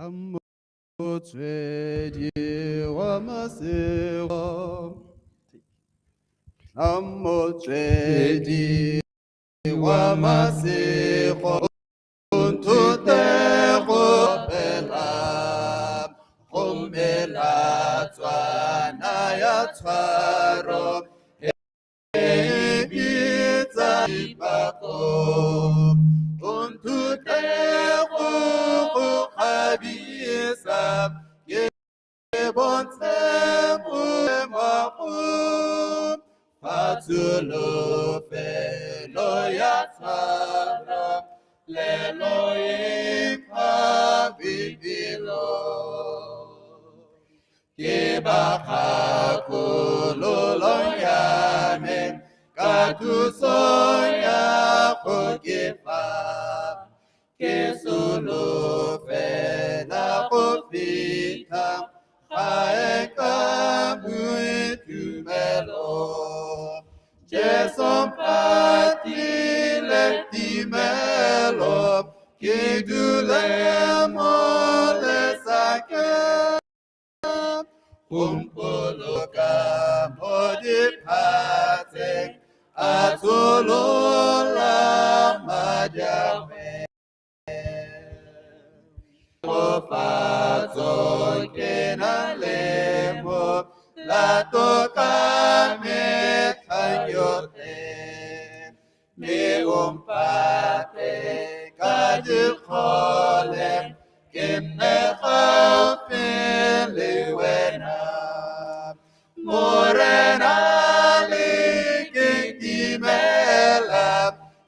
Motswedi Motswedi wa masego untutego bela gomela tswana ya tshwaro ebitsa ipako untutego go khabisa ke bontshe boemago Patsulo felo ya tsara lelo ipa bibilo ke bakhakulolo yame katuso ya kokepa ke solo fela kofita Aeka buitu melo, Jesom pati leti melo, Kidule mole sake, Kumpolo kamodi pate, Atolo la majawe. Fatso kena lemo la toka me tanyote me umpate kadi khole kenne khafe lewena morena le kimela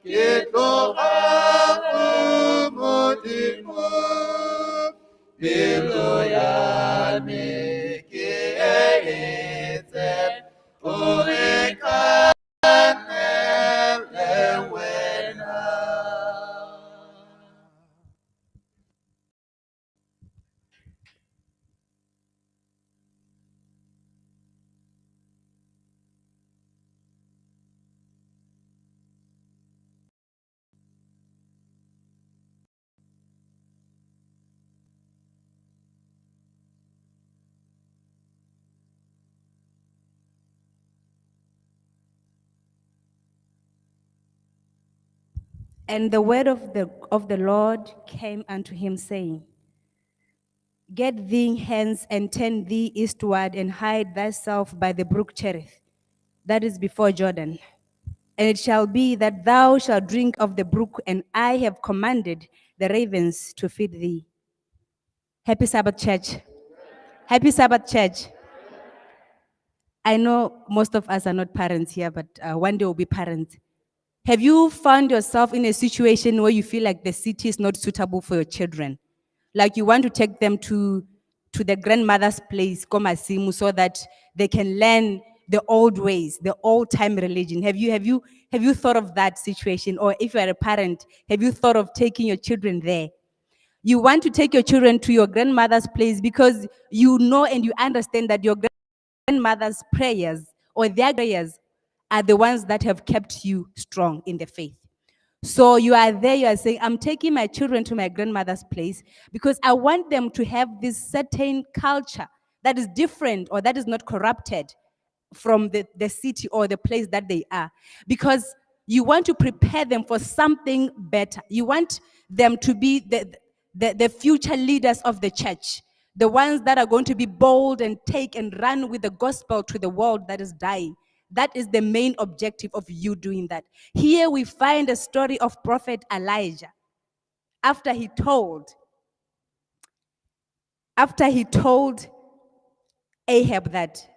kito khafu motifu Bilo ya mi ki eite uri kanele wena. And the word of the Lord came unto him, saying, Get thee hence and turn thee eastward and hide thyself by the brook Cherith, that is before Jordan. And it shall be that thou shalt drink of the brook, and I have commanded the ravens to feed thee. Happy Sabbath, church. Happy Sabbath, church. I know most of us are not parents here, but one day we'll be parents. Have you found yourself in a situation where you feel like the city is not suitable for your children? Like you want to take them to the grandmother's place, Komasimu, so that they can learn the old ways, the old-time religion. Have you thought of that situation? Or if you are a parent, have you thought of taking your children there? You want to take your children to your grandmother's place because you know and you understand that your grandmother's prayers or their prayers are the ones that have kept you strong in the faith. So you are there, you are saying, I'm taking my children to my grandmother's place because I want them to have this certain culture that is different or that is not corrupted from the city or the place that they are. Because you want to prepare them for something better. You want them to be the future leaders of the church, the ones that are going to be bold and take and run with the gospel to the world that is dying. That is the main objective of you doing that. Here we find a story of Prophet Elijah. After he told Ahab that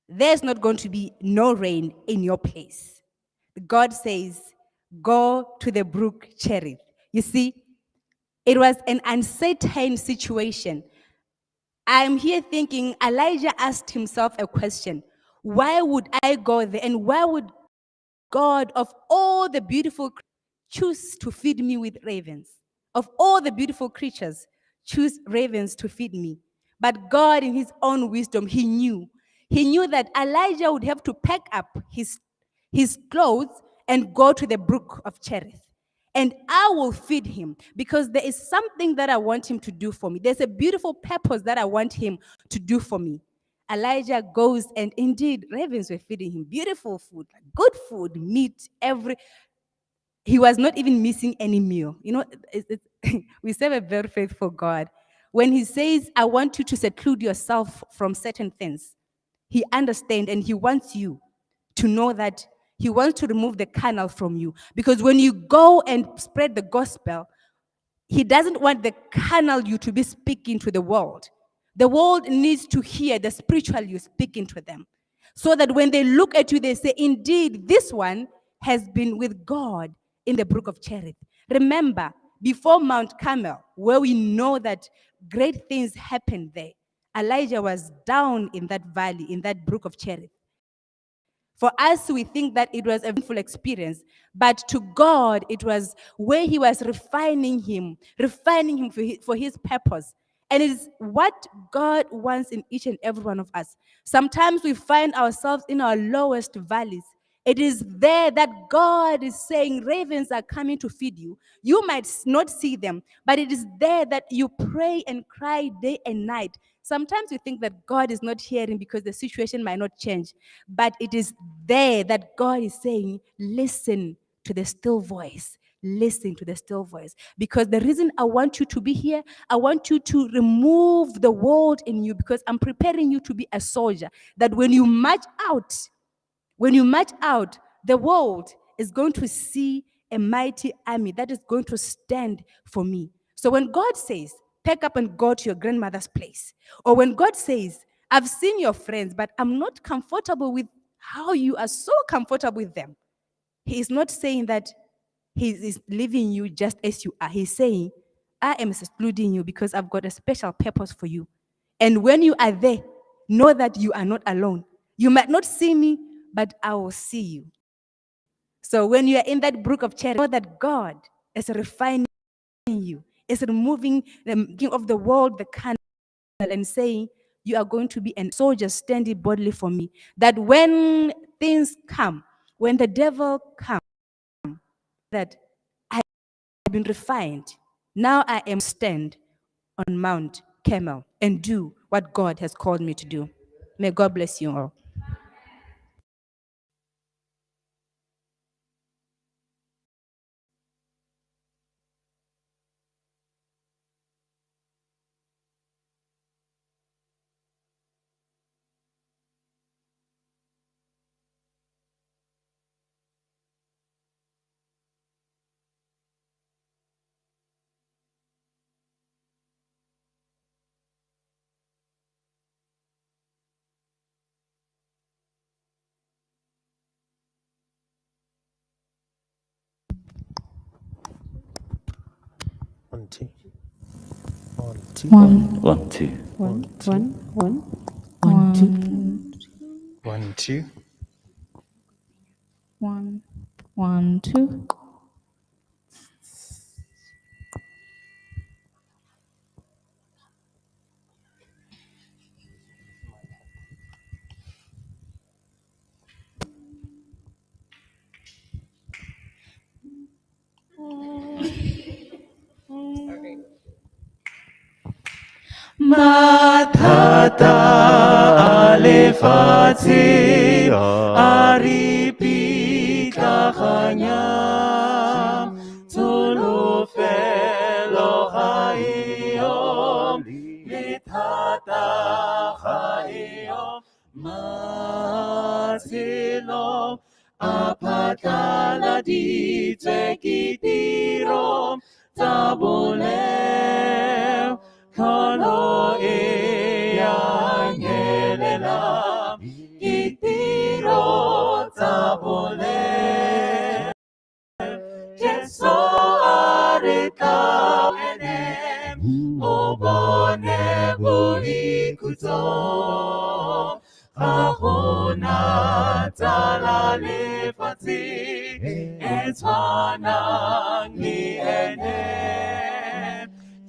there's not going to be no rain in your place, God says, go to the brook Cherith. You see, it was an uncertain situation. I'm here thinking Elijah asked himself a question. Why would I go there? And why would God of all the beautiful creatures choose to feed me with ravens? Of all the beautiful creatures, choose ravens to feed me. But God, in his own wisdom, he knew that Elijah would have to pack up his clothes and go to the brook of Cherith. and I will feed him because there is something that I want him to do for me. There's a beautiful purpose that I want him to do for me. Elijah goes, and indeed, ravens were feeding him beautiful food, like good food, meat, he was not even missing any meal. You know, we serve a very faithful God. When he says, I want you to seclude yourself from certain things, he understands and he wants you to know that he wants to remove the carnal from you. Because when you go and spread the gospel, he doesn't want the carnal you to be speaking to the world. The world needs to hear the spiritual you speaking to them. So that when they look at you, they say, indeed, this one has been with God in the brook of Cherith. Remember, before Mount Carmel, where we know that great things happened there, Elijah was down in that valley, in that brook of Cherith. For us, we think that it was a painful experience, but to God, it was where he was refining him for his purpose. And it is what God wants in each and every one of us. Sometimes we find ourselves in our lowest valleys. It is there that God is saying, ravens are coming to feed you. You might not see them, but it is there that you pray and cry day and night. Sometimes we think that God is not hearing because the situation might not change, but it is there that God is saying, listen to the still voice. Listen to the still voice. Because the reason I want you to be here, I want you to remove the world in you because I'm preparing you to be a soldier. That when you march out, the world is going to see a mighty army that is going to stand for me. So when God says, pack up and go to your grandmother's place, or when God says, I've seen your friends, but I'm not comfortable with how you are so comfortable with them, he is not saying that he is leaving you just as you are. He's saying, I am excluding you because I've got a special purpose for you. And when you are there, know that you are not alone. You might not see me, but I will see you. So when you are in that brook of cherry, know that God is refining you, is removing the king of the world, the carnal, and saying, you are going to be a soldier standing boldly for me. That when things come, when the devil comes, that I have been refined. Now I am stand on Mount Carmel and do what God has called me to do. May God bless you all. One, two. One, two. One, two. One, two. One, two. One, two. Mathata alefatshe aripitaganya tsolofelo ga eo lethata ga eo matshelo a phatlaladitswe ke tiro tsa boleo Kano e ya nyelela itiro tsa bole Jesu are tawene o bone boikutso ga gona tsala lefatshe e tshwanang le ene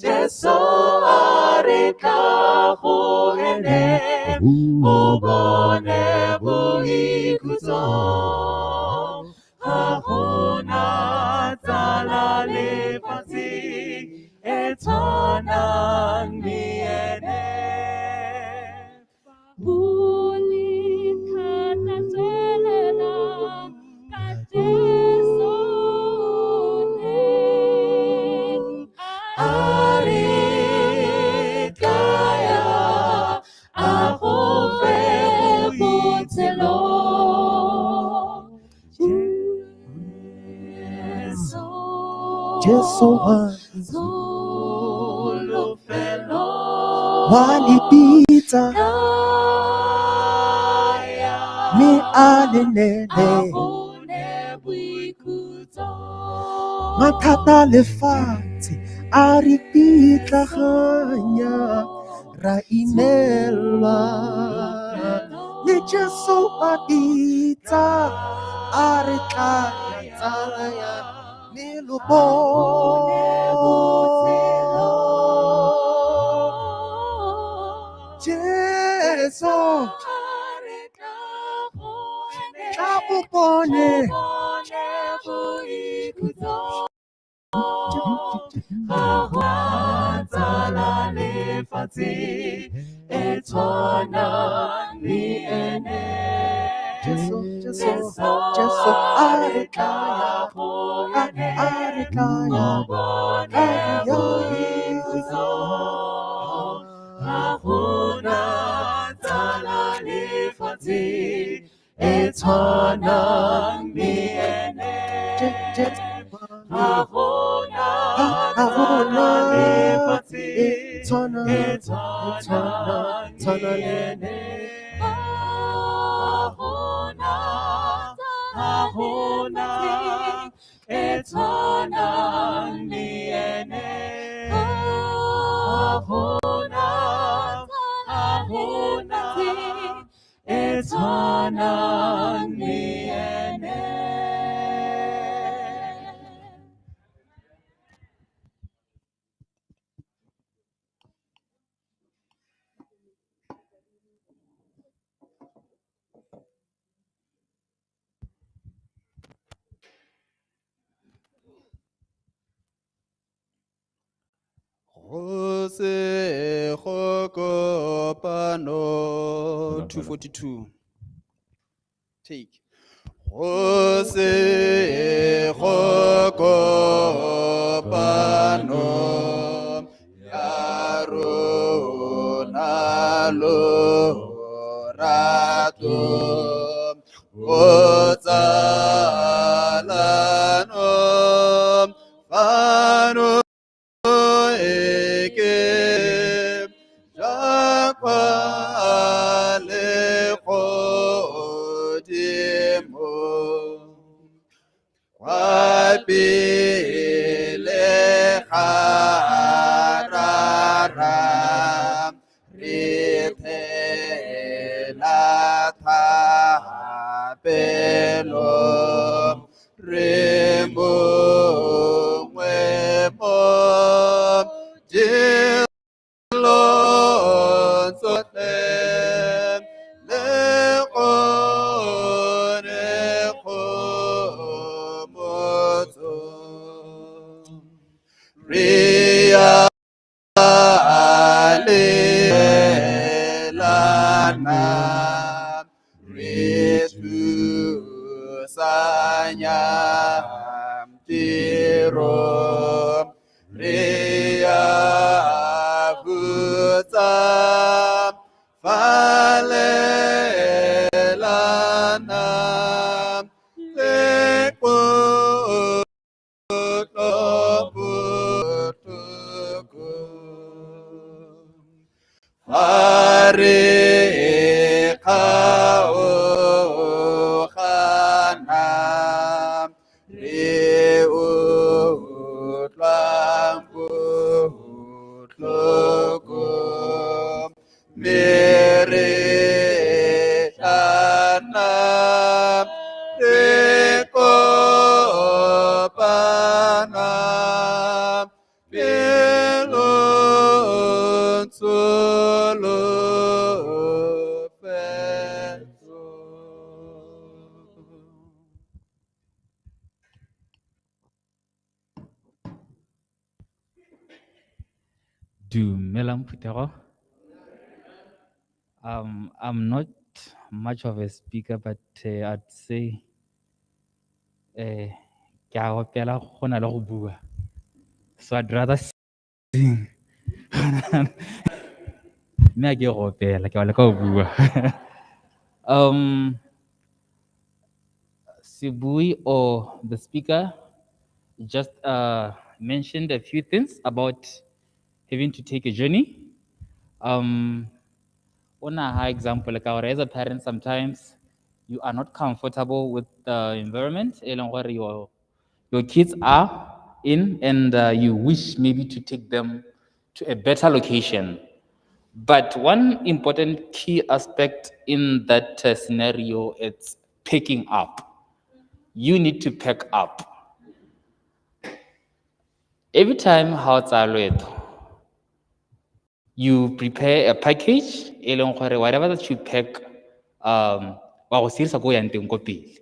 Jesu are tla go ene o bone boikhutso ga gona tsala Jesu wa Zulu felo walipita Kaya mi alenele Ahone buikuto mathata lefatshe a re pitlaganya ra imelwa le Jesu a bitsa a re tlaya tsala ya melobo Jesu tla bopone Tsala lefatshe e tshwanang le ene. Jesu Jesu a re tlaya go a re tlaya bone boikhutso ga gona tsala lefatshe e tshwanang le ene. Ga gona tsala lefatshe e tshwanang le ene. Ga gona e tshwanang le ene. Ga gona e tshwanang le ene. Go se go kopano 242. Take. Go se go kopano ya rona lorato go tsalano fano eke jakwa le godimo kwa pele garara re phela thapelo re mongwe mo tsotlhe le gore kgomotso re a lebelana re thusanya tiro re a botsa falelana le Are khaogana re utlwang botlhoko mme re tlana re kopana pelong solofetso. Dumelang Phuthego. I'm not much of a speaker, but I'd say ke a opela go na le go bua. So I'd rather sing. Mme a ke go opela, ke a leka go bua. Sebui or the speaker just mentioned a few things about having to take a journey. On a high example, like as a parent, sometimes you are not comfortable with the environment where your kids are in, and you wish maybe to take them to a better location. But one important key aspect in that scenario, it's picking up. You need to pack up. Every time how you prepare a package, whatever that you pack, wa go sirisa ko yang teng ko pele.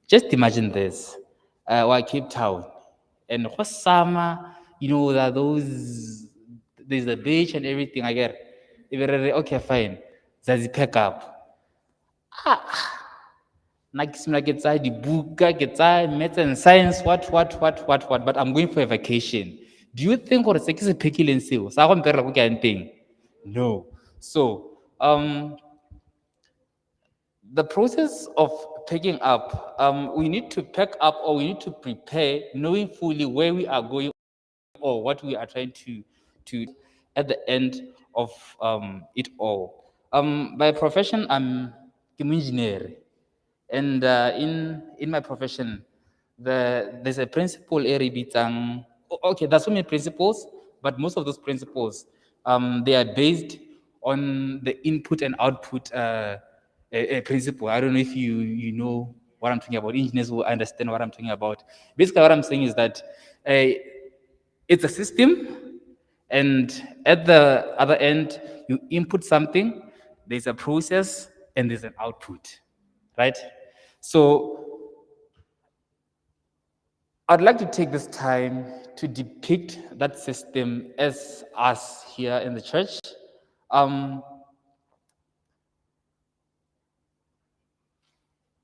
Just imagine this, Cape Town, and what's summer, there are there's the beach and everything. I get, okay, fine, zazi pack up. Ke tsaya dibuka, ke tsaya maths and science, what, but I'm going for a vacation. Do you think gore se ke se phekileng seo sa go mperela ko ke yang teng? No. So the process of picking up, we need to pack up, or we need to prepare knowing fully where we are going or what we are trying to at the end of it all. By profession, I'm an engineer. And in my profession, there's a principle okay, there's so many principles, but most of those principles, they are based on the input and output a principle. I don't know if you know what I'm talking about. Engineers will understand what I'm talking about. Basically, what I'm saying is that it's a system, and at the other end, you input something, there's a process, and there's an output, right? So I'd like to take this time to depict that system as us here in the church.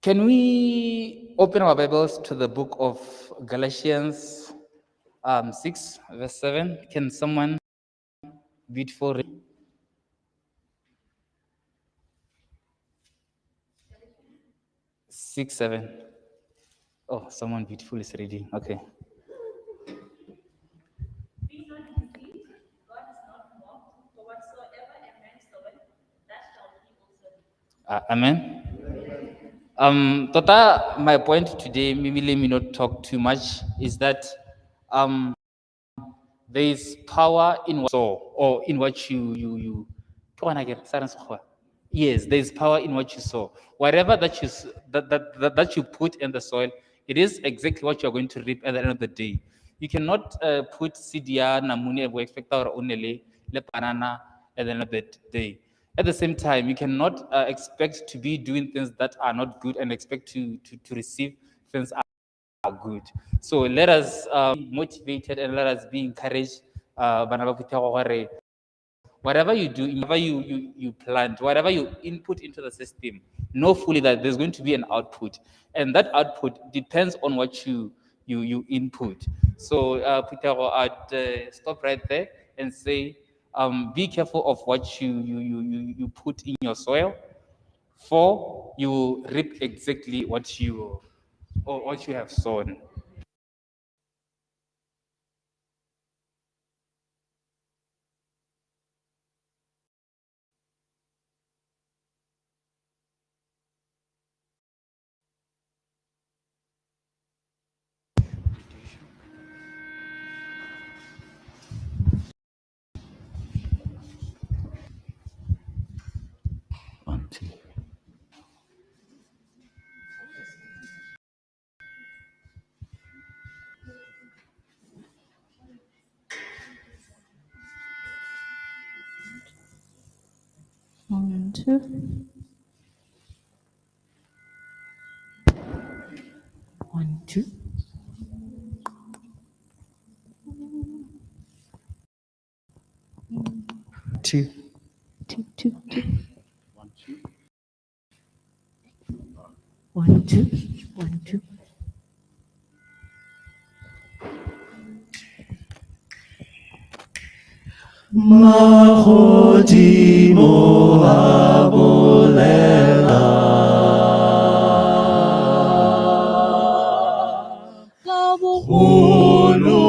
Can we open our Bibles to the book of Galatians 6, verse 7? Can someone beautiful read? 6, 7. Oh, someone beautiful is reading. Okay. Amen. Tota, my point today, maybe let me not talk too much, is that there is power in what you sow, or in what you. Yes, there is power in what you sow. Whatever that you that you put in the soil, it is exactly what you are going to reap at the end of the day. You cannot put sedia namune and expect or only le banana at the end of the day. At the same time, you cannot expect to be doing things that are not good and expect to receive things are good. So let us be motivated, and let us be encouraged. Whatever you do, whatever you plant, whatever you input into the system, know fully that there's going to be an output, and that output depends on what you input. So Peter, I'd stop right there and say, be careful of what you put in your soil, for you will reap exactly what you have sown. One, two. 1, 2. Two. 2, 2, 2. 1, 2. 1, 2. Mahodimo a bolela ka bogolo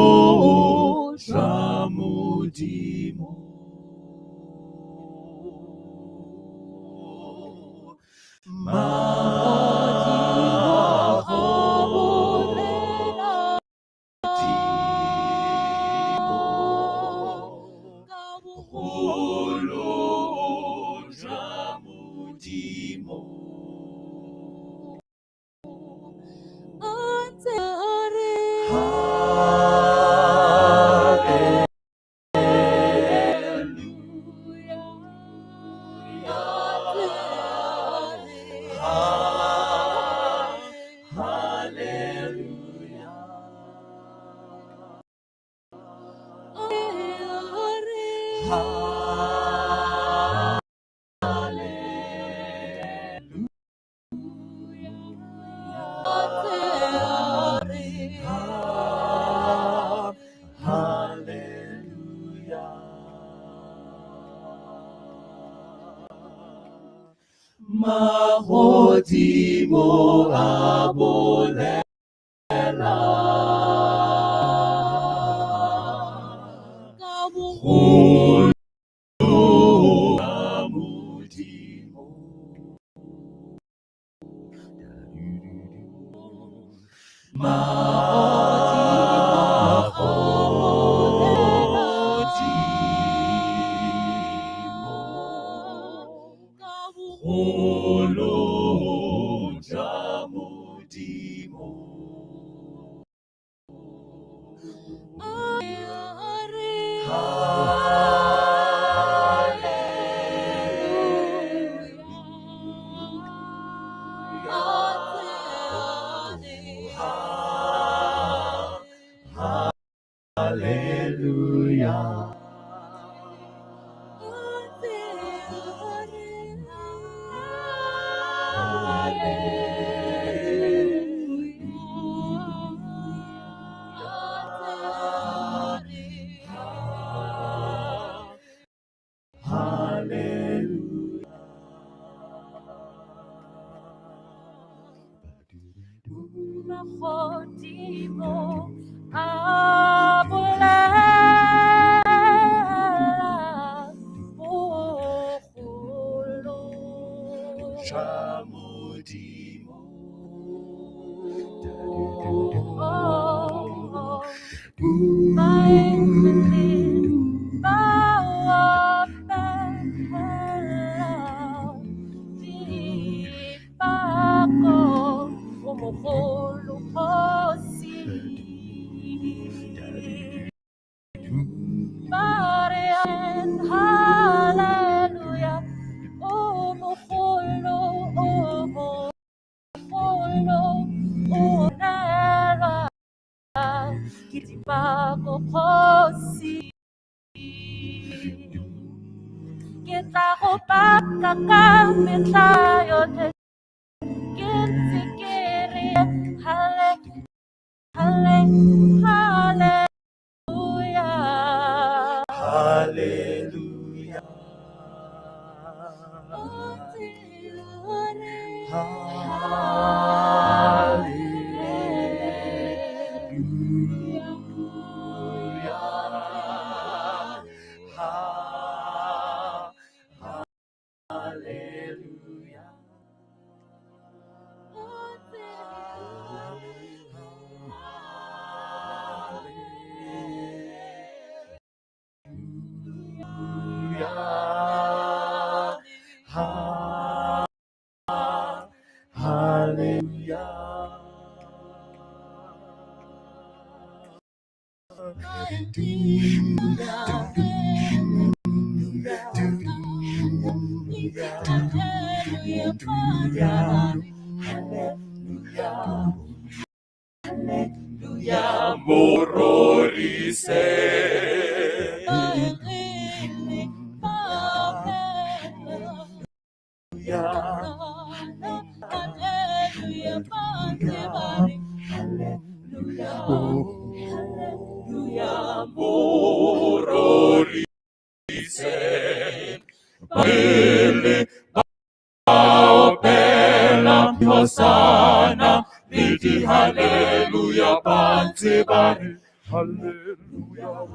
Hallelujah.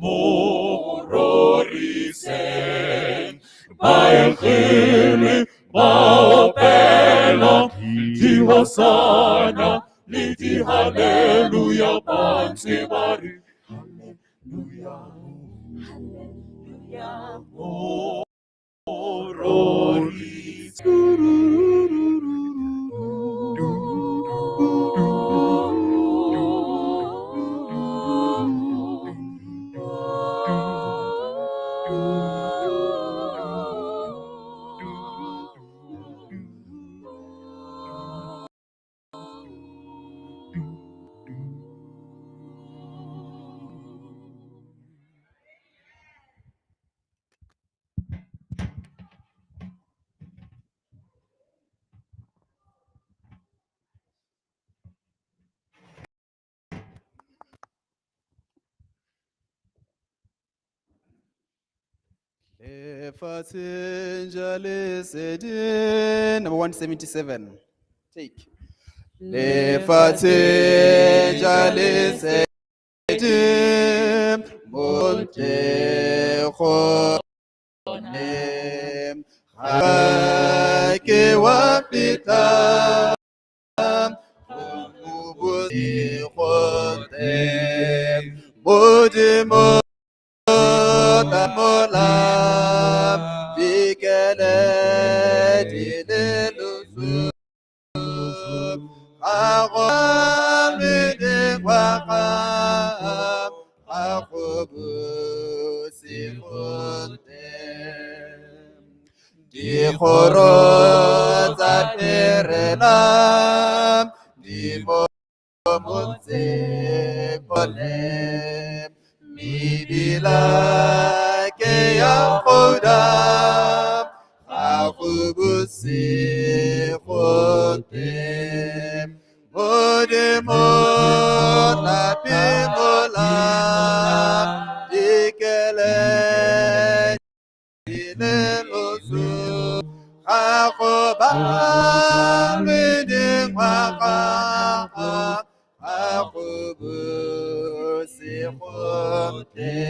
Mororisen. Baekele, baopela, di hosana, di hallelujah, pansibari. Hallelujah. Hallelujah. F.R.I.D.A.Y.S, number 177. Take. F.R.I.D.A.Y.S, Monte Khonem, Hake Wapita, Ubusi Khonem, Bodimo. Molam bikele dinelusu agwam midwakam akubu sifuntem di khoro zaterelam di momutse polem midila ke ya khodam akubusi khotem bodemot la pimolam dikele dinelosu akobam midwakam akubusi khotem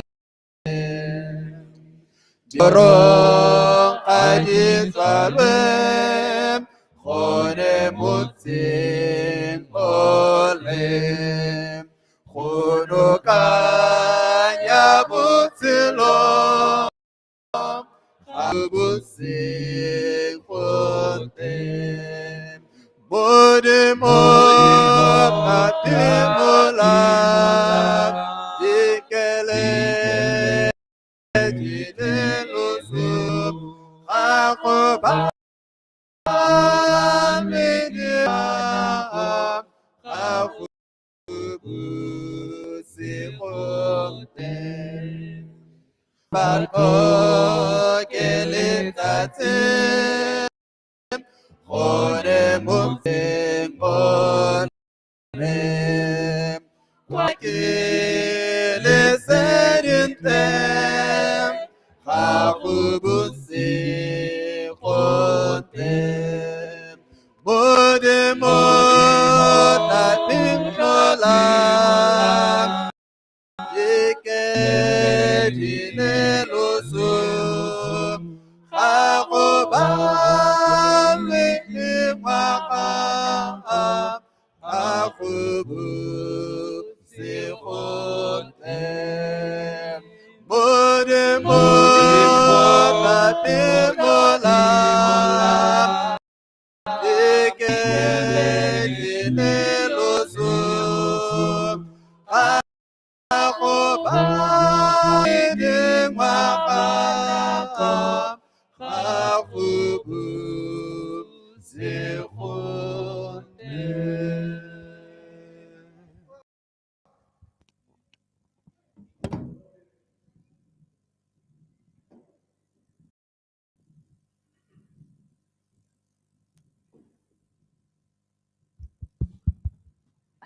Jorong kadis valwem, khone mutsin olem, khono kanya mutsilom, abusin khotem, bodemot atimolam, dikele.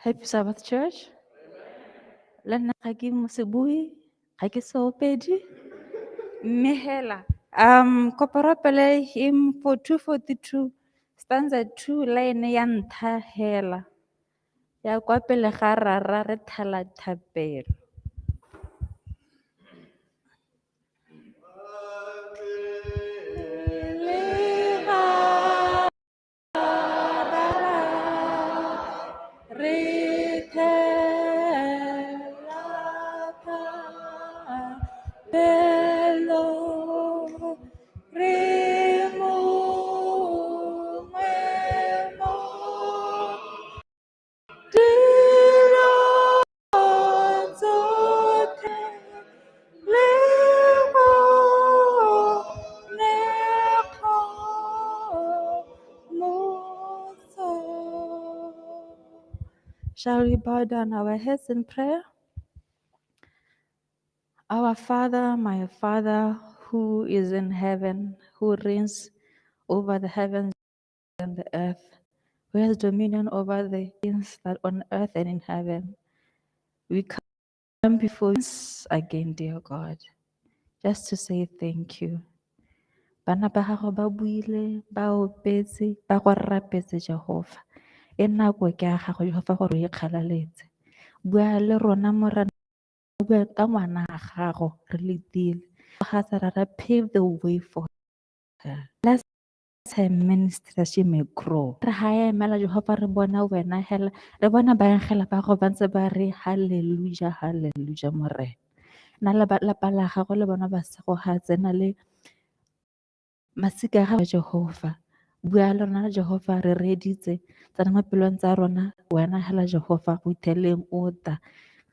Happy Sabbath, church. Lana kaki musibui, kaki sopedi. Mihela. Koparopele hymn for 242, stanza 2, line yantahela. ya kwa pele ga rara re thala thapelo. Shall we bow down our heads in prayer? Our Father, my Father, who is in heaven, who reigns over the heavens and the earth, who has dominion over the things that on earth and in heaven. We come before you again, dear God, just to say thank you. Bana ba gago ba buile, ba opetse, ba go rapetse Jehova. E nako ke ya gago Jehova gore o ikgalaletse. Bua le rona morana, bua ka ngwana wa gago re letile. Ga ra pave the way for her. Bless her ministry as she may grow. Re ha emela Jehova re bona wena hela, re bona ba engela ba go ba ntse ba re hallelujah, hallelujah more. Na le ba lapa la gago le bona ba se go ha tsena le masika ga Jehova. Bua le rona Jehova re reditse tsena mapelong tsa rona wena hela Jehova go itheleng o ta.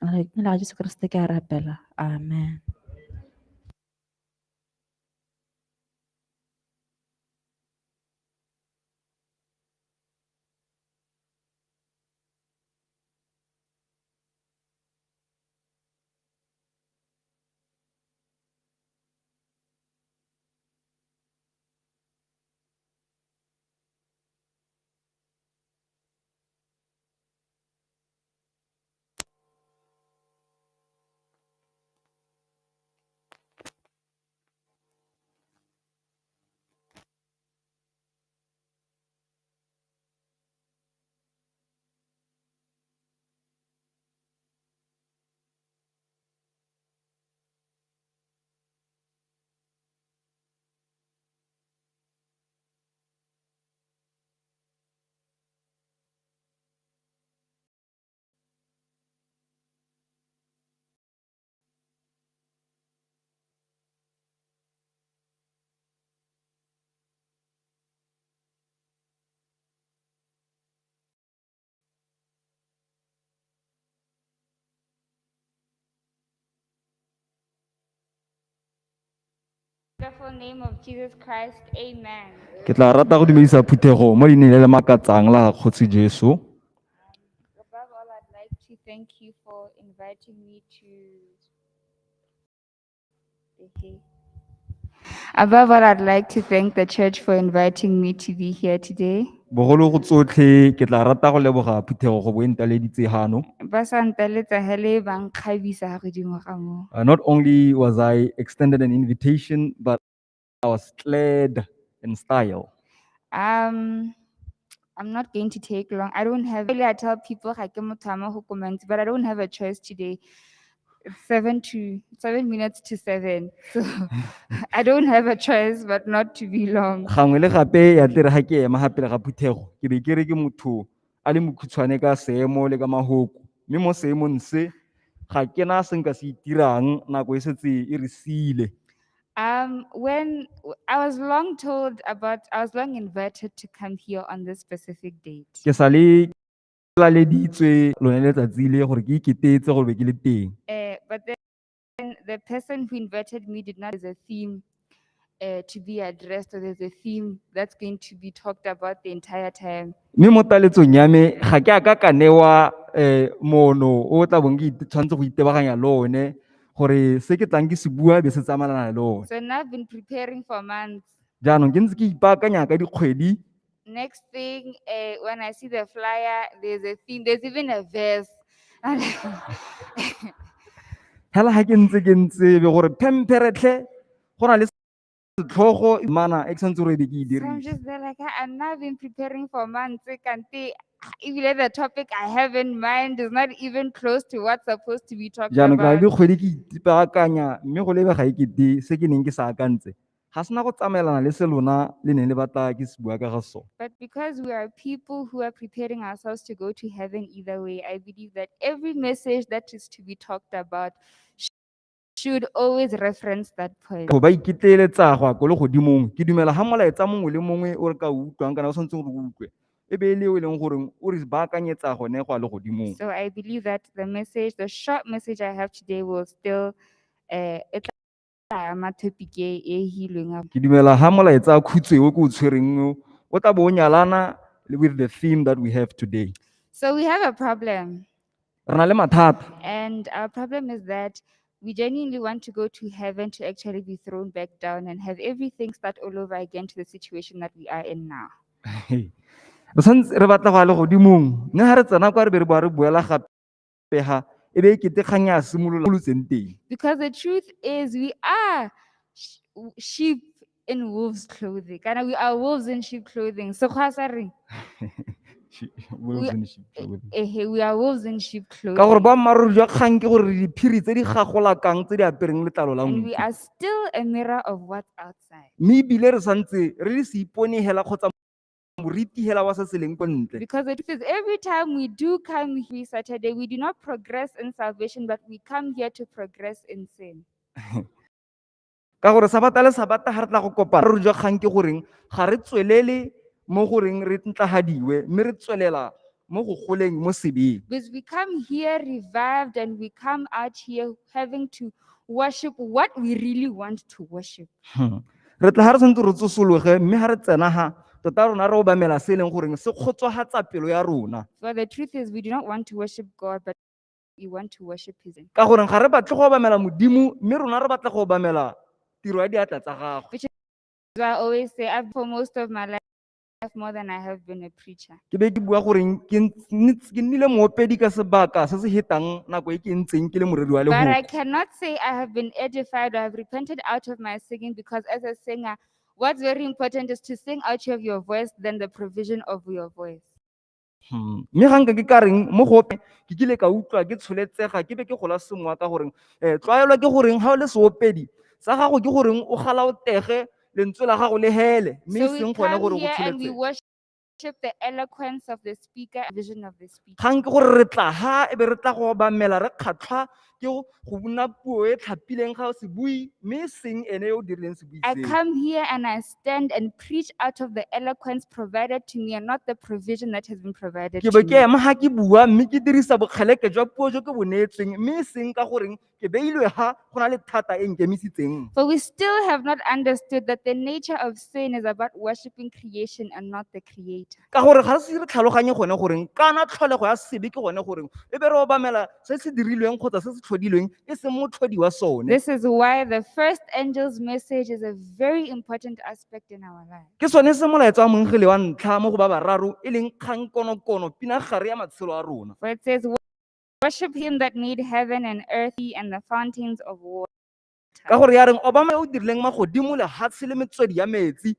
Nna Jesu Kriste ke a rapela. Amen. Wonderful name of Jesus Christ, amen. Ke tla rata go dumedisa phuthego mo leineng le le makatsang la Kgotsi Jesu. Above all, I'd like to thank you for inviting me to. Above all, I'd like to thank the church for inviting me to be here today. Bogolo go tsotlhe ke tla rata go leboga phuthego go boentaleditse hano. Ba sa ntaletsa hele ba nkgabisa godimo ga moo. Not only was I extended an invitation, but I was clad in style. I'm not going to take long. I don't have. Really, I tell people ga ke motho wa mo go comment, but I don't have a choice today. It's 7 minutes to 7, so I don't have a choice but not to be long. Gangwe le gape ya tle re ga ke ema gape le ga phuthego ke be ke re ke motho a le mokhutshwane ka seemo le ka mahoko. Mme mo seemong se ga ke na se nka se itirang nako e setse e re siile. When I was long invited to come here on this specific date. Ke sa le laleditswe lone letsatsi le gore ke iketetse gore be ke le teng. But then the person who invited me did not. There's a theme to be addressed, or there's a theme that's going to be talked about the entire time. Mme mo taletsong ya me ga ke a ka newa mono o tla bong ke tshwanetse go itebaganya le one gore se ke tlang ke se bua be se tsamayana le one. So now I've been preparing for months. Jaanong ke ntse ke ipaakanya ka dikgwedi. Next thing, when I see the flyer, there's a theme, there's even a verse. Hela ga ke ntse be gore phemperetlhe go na le setlhogo mana e tshwanetse gore be ke e So I'm dirisa. just there like, and now I've been preparing for months. even the topic I have in mind is not even close to what's supposed to be talked jaanong ke na le about. dikgwedi ke ipaakanya mme go lebe ga e kete se ke neng ke se akantse ga sena go tsamaelana le se lona le neng le batla ke se bua ka ga sone. But because we are people who are preparing ourselves to go to heaven either way, I believe that every message that is to be talked about should always reference that point. Go ba iketleletsa go ya ko le godimong ke dumela ga molaetsa mongwe le mongwe o re ka utlwang kana o tshwanetse gore o utlwe e be e le o e leng gore o re baakanyetsa gone go ya le godimong. So I believe that the message, the short message I have today will still e tla ama topic e healing up. Ke dumela ga molaetsa a khutshwe o ke o tshwereng o tla bo o nyalana with the theme that we have today. So we have a problem, Re na le mathata and our problem is that we genuinely want to go to heaven to actually be thrown back down and have everything start all over again to the situation that we are in now. re santse re batla go ya le godimong mme ga re tsena kwa re be re boa re boela gape ga e be e kete kgang ya simolotseng teng. Because the truth is, we are sheep in wolves' clothing. Kana we are wolves in sheep clothing. So khasari, we are wolves in sheep ka gore clothing. boammaaruri jwa kgang ke gore diphiri tse di gagola kang tse di apereng letlalo la And we nku are still a mirror of what's outside. mme ebile re santse re le seipone hela kgotsa moriti hela wa se se leng ko ntle. Because the truth is, every time we do come here Saturday, we do not progress in salvation, but we come here to progress in sin. Ka gore sabata le sabata ga re tla go kopana ruri jwa kgang ke goreng ga re tswelele mo goreng re ntlagadiwe mme re tswelela mo go goleng mo sebeng. Because we come here revived and we come out here having to worship what we really want to worship. Re tla ga re santse re tsosologe mme ga re tsena ga tota rona re obamela se e leng goreng se kgotsogatsa pelo ya rona. For the truth is, we do not want to worship God, but we want to worship His. Ka gore ga re batle go obamela modimo mme rona re batla go obamela tiro ya diatla tsa gago. So I always say, I've for most of my life more than I have been a preacher. Ke be ke bua gore ke nnile moopedi ka sebaka se se hetang nako e ke ntseng ke le moredi wa But I lehoko. cannot say I have been edified or I have repented out of my singing, because as a singer, what's very important is to sing out of your voice than the provision of your voice. Mme ga nka ke ka reng mo gope ke kile ka utlwa ke tsholetsega ke be ke gola semowa ka goreng tlwaelo ke goreng ga o le seopedi sa gago ke goreng o gala o tege lentswe la gago le hele mme So we seng gone come gore go here and we tsholetsega. worship the eloquence of the speaker, vision of the speaker. Gang ke gore re tla ha e be re tla go obamela re kgatlhwa ke go buna puo e tlhapileng ga o se bui mme seng ene yo o dirileng se bui I seo. come here and I stand and preach out of the eloquence provided to me and not the provision that has been provided Ke to be ke me. ema ga ke bua mme ke dirisa bokgeleke jwa puo jo ke bo neetsweng mme seng ka goreng ke beilwe ha go na le thata e nkemisitseng. For we still have not understood that the nature of sin is about worshiping creation and not the creator. Ka gore ga se re tlhaloganye gone goreng kana tlholego ya sebe ke gone goreng e be re obamela se se dirilweng kgotsa se se tlhodilweng e seng motlhodi wa sone. This is why the first angel's message is a very important aspect in our life. Ke sone se molaetsa wa mongele wa ntlha mo go ba bararo e leng kgang konokono pinagare ya matshelo a rona. For it says, worship him that made heaven and earth and the fountains of water. Ka gore ya reng obama o dirileng magodimo lehatshe le metswedi ya metsi.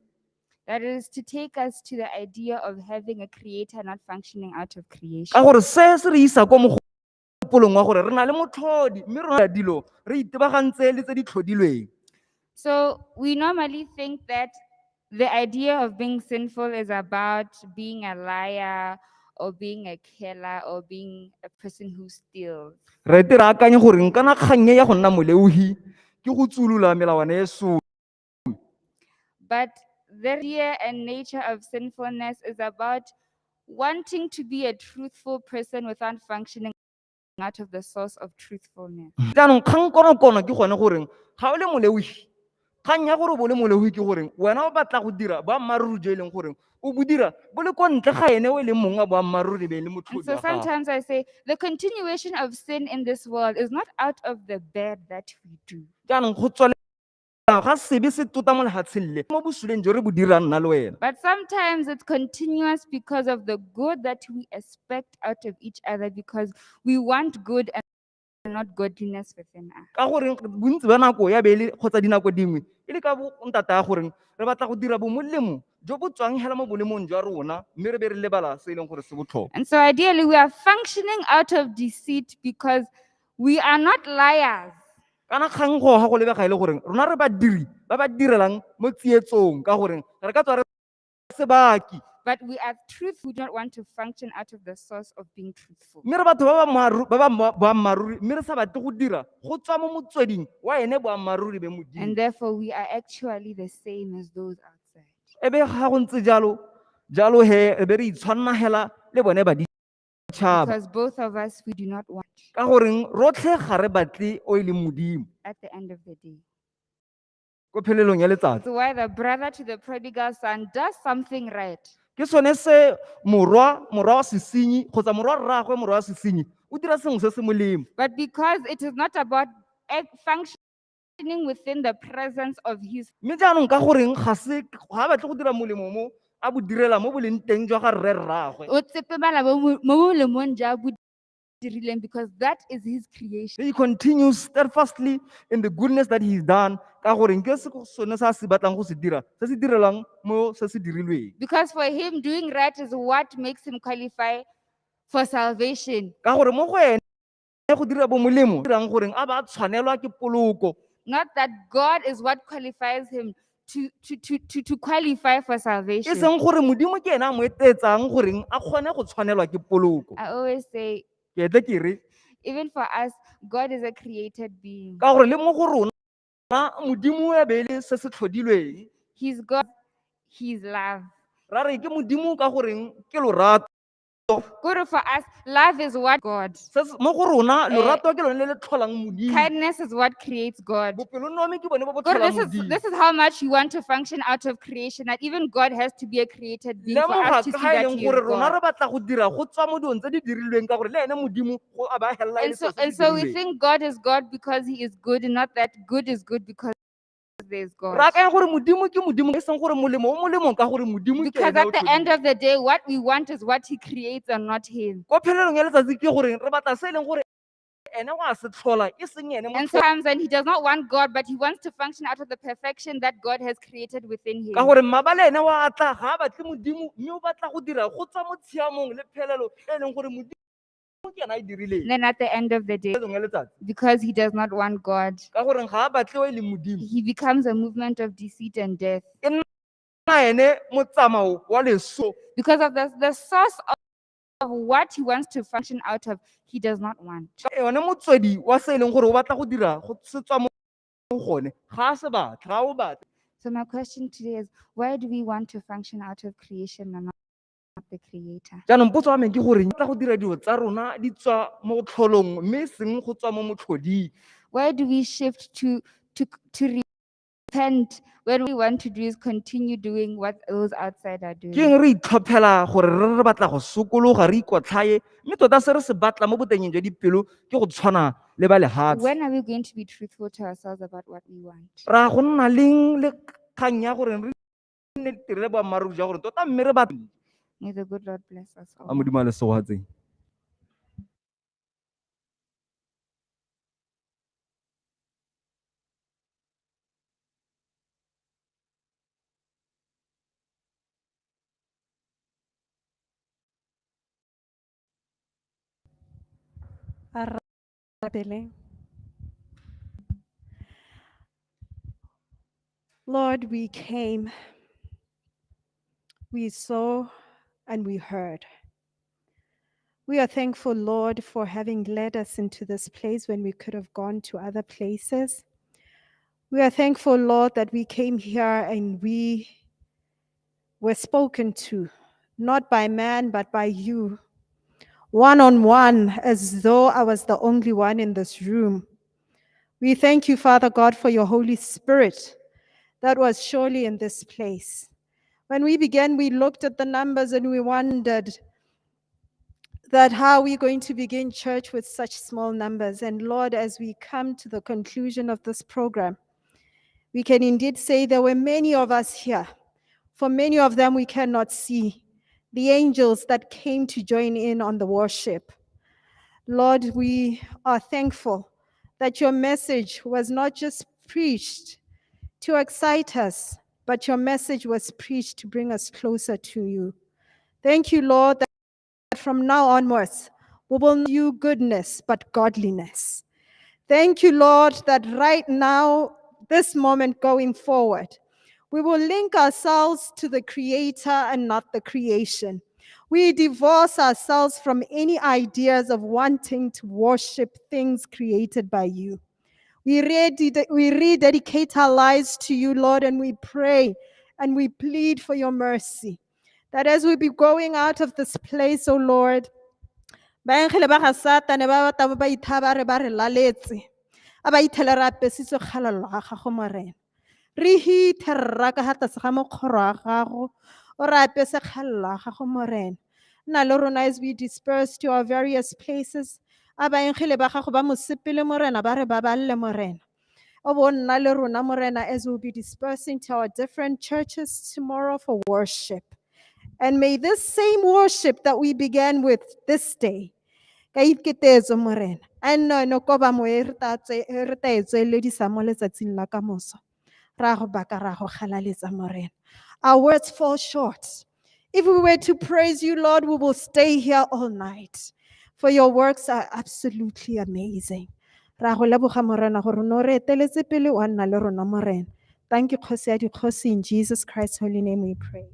That is to take us to the idea of having a creator not functioning out of Ka creation. gore se se re isa kwa mogopolong wa gore re na le motlhodi mme rona dilo re itebagantse le tse di tlhodilweng. So we normally think that the idea of being sinful is about being a liar or being a killer or being a person who steals. Re te re akanye gore kana kgang e ya go nna moleuhi ke go tsulula melawana e so. But the idea and nature of sinfulness is about wanting to be a truthful person without functioning out of the source of truthfulness. Jaanong kgang konokono ke gone goreng ga o le moleuhi kgang ya gore bo le moleuhi ke goreng wena o batla go dira boammaaruri jo e leng goreng o bo dira bo le ko ntle ga ene o e leng mongwe wa boammaaruri be le And motlhodi so wa gago. sometimes I say the continuation of sin in this world is not out of the bad that we do. Jaanong go tswela ga sebe se tota mo lehatsheng le mo bosuleng jo re bo dirang nna le wena. But sometimes it's continuous because of the good that we expect out of each other, because we want good and not godliness within us. ka gore bontsi ba nako ya be le kgotsa dinako dingwe e le ka bo ntate ya gore re batla go dira bomolemo jo bo tswang hela mo bolemong jwa rona mme re be re lebala se e leng gore se botlhokwa. And so ideally, we are functioning out of deceit because we are not liars. Kana kgang go ga go lebega ile gore rona re badiri ba ba direlang mo tsietsong ka gore re ka tswa re sebaki But we are truthful. We do not want to function out of the source of being truthful. mme re batho ba boammaaruri mme re sa batle go dira go tswa mo motsweding wa ene boammaaruri be And modimo. therefore, we are actually the same as those outside. E be ga go ntse jalo he re be re itshwanna hela le bone ba ditšhaba Because both of us, we do not want ka goreng rotlhe ga re batle o e leng modimo at the end of the day. ko phelelong ya letsatsi. So why the brother to the prodigal son does something right. Ke sone se morwa wa sesenyi kgotsa morwa rraagwe morwa wa sesenyi o dira sengwe se se molemo. But because it is not about functioning within the presence of his, Mme jaanong ka goreng ga batle go dira molemo mo a bo direla mo boleng teng jwa ga rre rraagwe. o tsepamela mo bolemong jwa bo dirileng, because that is his creation. He continues steadfastly in the goodness that he's done ka goreng ke se sone sa se batlang go se dira se se direlang mo se se dirilweng. Because for him, doing right is what makes him qualify for salvation. Ka gore mo go ene go dira bo molemo dirang goreng a ba tshwanelwa ke poloko. Not that God is what qualifies him to qualify for E salvation. seng gore modimo ke ene a mo etetsang goreng a kgone go tshwanelwa ke poloko. I always say, Ke tle ke re even for us, God is a created being. ka gore le mo go rona modimo ya be le se se tlhodilweng He's God, he's love. ra re ke modimo ka goreng ke lorato. Good for us, love is what God. Mo go rona lorato ke lone le le tlholang modimo. Kindness is what creates God. Bopelonomi ke bone bo bo God, tlholang this modimo. is how much you want to function out of creation, that even God has to be a created being for Lemoga us to see ka e that leng he gore is rona God. re batla go dira go tswa mo dilong tse di dirilweng ka gore le ene modimo go a ba helela e le se se And so we dirilweng. think God is God because he is good, and not that good is good because there's God. Ra akanya gore modimo ke modimo e seng gore molemo o molemo ka gore modimo ke Because ene o at the end tlhodileng. of the day, what we want is what he creates and not him. Ko phelelong ya letsatsi ke gore re batla se e leng gore ene wa se tlhola e seng ene mo And sometimes, and he does not want God, but he wants to function out of the perfection that God has created within ka him. gore mabale ene wa tla ga a batle modimo mme o batla go dira go tswa mo tshiamong le phelelo e leng gore modimo ke ena a e dirileng. Then at the end of the day, Phelelong ya letsatsi because he does not want God, ka gore ga a batle o e leng modimo he becomes a movement of deceit and death. e nna ene motsamao wa leso. Because of the source of what he wants to function out of, he does not want. Yone motswedi wa se e leng gore o batla go dira go se tswa mo gone ga a se batla ga o batla. So my question today is, why do we want to function out of creation and not the creator? Jaanong potso wa me ke gore batla go dira dilo tsa rona di tswa mo tlholong mme seng go tswa mo motlhoding. Why do we shift to repent when we want to do is continue doing what those outside are Ke doing? eng re itlhophela gore re batla go sokologa re ikotlhaye mme tota se re se batla mo botengeng jwa dipelo ke go tshwana le ba lehatshe. When are we going to be truthful to ourselves about what we want? Ra go nna leng le kgang ya gore re nne tirele boammaaruri jwa gore tota mme re batla May the good Lord bless us a all. modimo a lesewatseng. Lord, we came, we saw, and we heard. We are thankful, Lord, for having led us into this place when we could have gone to other places. We are thankful, Lord, that we came here and we were spoken to, not by man, but by you, one-on-one, as though I was the only one in this room. We thank you, Father God, for your Holy Spirit that was surely in this place. When we began, we looked at the numbers and we wondered that how we're going to begin church with such small numbers. And Lord, as we come to the conclusion of this program, we can indeed say there were many of us here. For many of them, we cannot see the angels that came to join in on the worship. Lord, we are thankful that your message was not just preached to excite us, but your message was preached to bring us closer to you. Thank you, Lord, that from now onwards, we will not you goodness, but godliness. Thank you, Lord, that right now, this moment going forward, we will link ourselves to the Creator and not the creation. We divorce ourselves from any ideas of wanting to worship things created by you. We rededicate our lives to you, Lord, and we pray and we plead for your mercy. That as we be going out of this place, O Lord, baenkgele ba ga Satane ba batla ba ithaba re ba re laletse. A ba ithele re apesitswe kgalallo ga gago morena. Re hithe rra ka ga tlase ga mokgoro wa gago, o re apese kgalallo ga gago morena. Nna le rona as we disperse to our various places, a baenkgele ba gago ba mosepele morena ba re baballe morena. O bo nna le rona morena as we'll be dispersing to our different churches tomorrow for worship. And may this same worship that we began with this day, ka iketetso morena, a nne no koba mo e re ta e tsweledisa mo letsatsing la kamoso. Ra go baka ra go galaletsa morena. Our words fall short. If we were to praise you, Lord, we will stay here all night. For your works are absolutely amazing. Ra go leboga morena gore no re eteletse pele wa nna le rona morena. Thank you, Kgosi ya dikgosi. In Jesus Christ's holy name we pray.